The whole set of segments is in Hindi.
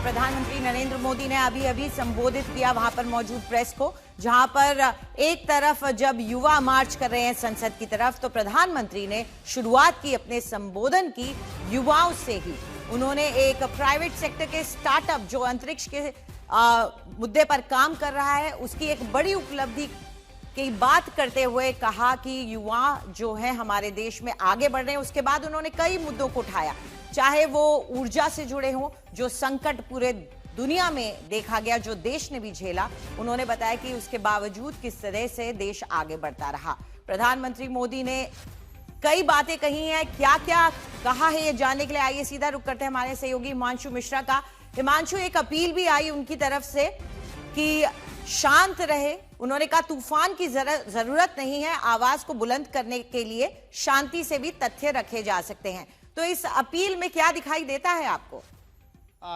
प्रधानमंत्री नरेंद्र मोदी ने अभी अभी संबोधित किया वहां पर मौजूद प्रेस को, जहां पर एक तरफ जब युवा मार्च कर रहे हैं संसद की तरफ, तो प्रधानमंत्री ने शुरुआत की अपने संबोधन की युवाओं से ही। उन्होंने एक प्राइवेट सेक्टर के स्टार्टअप जो अंतरिक्ष के मुद्दे पर काम कर रहा है, उसकी एक बड़ी उपलब्धि की बात करते हुए कहा कि युवा जो है हमारे देश में आगे बढ़ रहे हैं। उसके बाद उन्होंने कई मुद्दों को उठाया, चाहे वो ऊर्जा से जुड़े हों, जो संकट पूरे दुनिया में देखा गया, जो देश ने भी झेला। उन्होंने बताया कि उसके बावजूद किस तरह से देश आगे बढ़ता रहा। प्रधानमंत्री मोदी ने कई बातें कही हैं, क्या क्या कहा है ये जानने के लिए आइए सीधा रुक करते हैं हमारे सहयोगी हिमांशु मिश्रा का। हिमांशु, एक अपील भी आई उनकी तरफ से कि शांत रहे। उन्होंने कहा तूफान की जरूरत नहीं है, आवाज को बुलंद करने के लिए शांति से भी तथ्य रखे जा सकते हैं। तो इस अपील में क्या दिखाई देता है आपको?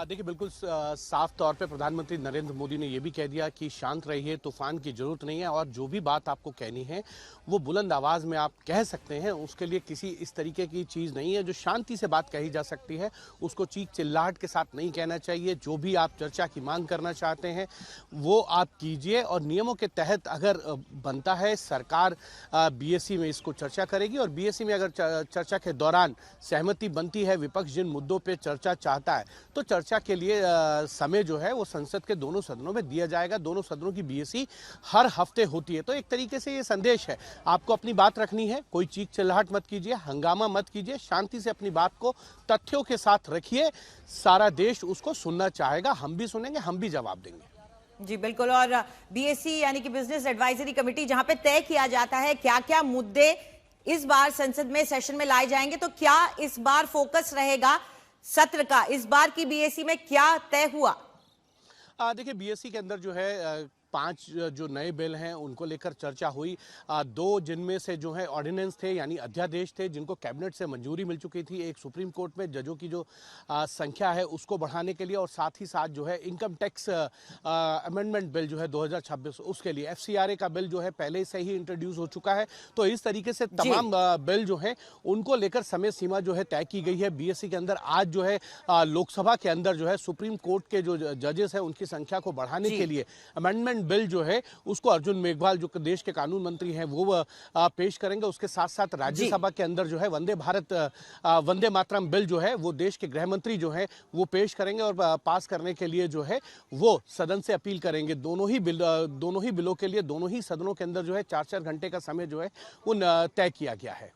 देखिए, बिल्कुल साफ तौर पे प्रधानमंत्री नरेंद्र मोदी ने यह भी कह दिया कि शांत रहिए, तूफान की जरूरत नहीं है, और जो भी बात आपको कहनी है वो बुलंद आवाज में आप कह सकते हैं। उसके लिए किसी इस तरीके की चीज नहीं है। जो शांति से बात कही जा सकती है उसको चीख चिल्लाहट के साथ नहीं कहना चाहिए। जो भी आप चर्चा की मांग करना चाहते हैं वो आप कीजिए, और नियमों के तहत अगर बनता है, सरकार बीएसी में इसको चर्चा करेगी, और बीएसी में अगर चर्चा के दौरान सहमति बनती है, विपक्ष जिन मुद्दों पर चर्चा चाहता है, तो चर्चा के लिए समय जो है वो संसद के दोनों सदनों में दिया जाएगा। दोनों सदनों की बीएसी हर हफ्ते होती है। तो एक तरीके से ये संदेश है, आपको अपनी बात रखनी है, कोई चीख चिल्लाहट मत कीजिए, हंगामा मत कीजिए, शांति से अपनी बात को तथ्यों के साथ रखिए। सारा देश उसको सुनना चाहेगा, हम भी सुनेंगे, हम भी जवाब देंगे। जी बिल्कुल। और बीएसी यानी कि बिजनेस एडवाइजरी कमेटी, जहां पे तय किया जाता है क्या क्या मुद्दे इस बार संसद में सेशन में लाए जाएंगे, तो क्या इस बार फोकस रहेगा सत्र का? इस बार की बीएसी में क्या तय हुआ? देखिए, बीएससी के अंदर जो है 5 जो नए बिल हैं उनको लेकर चर्चा हुई। 2 जिनमें से जो है ऑर्डिनेंस थे, यानी अध्यादेश थे, जिनको कैबिनेट से मंजूरी मिल चुकी थी। एक सुप्रीम कोर्ट में जजों की जो संख्या है उसको बढ़ाने के लिए, और साथ ही साथ जो है इनकम टैक्स अमेंडमेंट बिल जो है 2026, उसके लिए एफसीआरए का बिल जो है पहले से ही इंट्रोड्यूस हो चुका है। तो इस तरीके से तमाम बिल जो है उनको लेकर समय सीमा जो है तय की गई है बीएससी के अंदर। आज जो है लोकसभा के अंदर जो है सुप्रीम कोर्ट के जो जजेस हैं उनकी संख्या को बढ़ाने के लिए अमेंडमेंट बिल जो है उसको अर्जुन मेघवाल, जो देश के कानून मंत्री हैं, वो पेश करेंगे। उसके साथ साथ राज्यसभा के अंदर जो है वंदे मातरम बिल जो है वो देश के गृह मंत्री जो है वो पेश करेंगे, और पास करने के लिए जो है वो सदन से अपील करेंगे। दोनों ही बिलों के लिए दोनों ही सदनों के अंदर जो है 4-4 घंटे का समय जो है वो तय किया गया है।